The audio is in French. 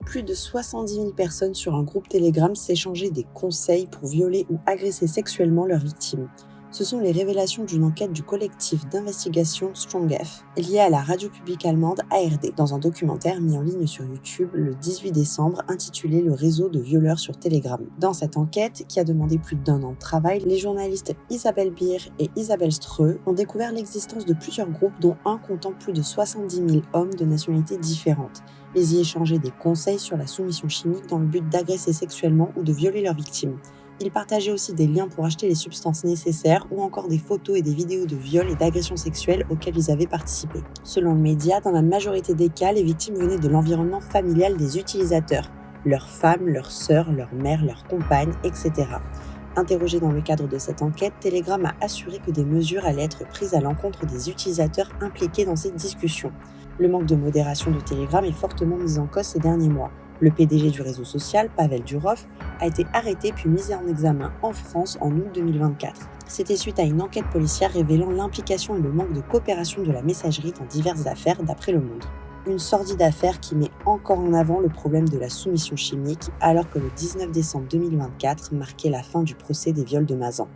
plus de 70 000 personnes sur un groupe Telegram s'échangeaient des conseils pour violer ou agresser sexuellement leurs victimes. Ce sont les révélations d'une enquête du collectif d'investigation StrongF, liée à la radio publique allemande ARD, dans un documentaire mis en ligne sur YouTube le 18 décembre intitulé Le réseau de violeurs sur Telegram. Dans cette enquête, qui a demandé plus d'1 an de travail, les journalistes Isabelle Beer et Isabelle Streu ont découvert l'existence de plusieurs groupes, dont un comptant plus de 70 000 hommes de nationalités différentes. Ils y échangeaient des conseils sur la soumission chimique dans le but d'agresser sexuellement ou de violer leurs victimes. Ils partageaient aussi des liens pour acheter les substances nécessaires ou encore des photos et des vidéos de viols et d'agressions sexuelles auxquelles ils avaient participé. Selon le média, dans la majorité des cas, les victimes venaient de l'environnement familial des utilisateurs, leurs femmes, leurs sœurs, leurs mères, leurs compagnes, etc. Interrogé dans le cadre de cette enquête, Telegram a assuré que des mesures allaient être prises à l'encontre des utilisateurs impliqués dans cette discussion. Le manque de modération de Telegram est fortement mis en cause ces derniers mois. Le PDG du réseau social, Pavel Durov, a été arrêté puis mis en examen en France en août 2024. C'était suite à une enquête policière révélant l'implication et le manque de coopération de la messagerie dans diverses affaires d'après Le Monde. Une sordide affaire qui met encore en avant le problème de la soumission chimique, alors que le 19 décembre 2024 marquait la fin du procès des viols de Mazan.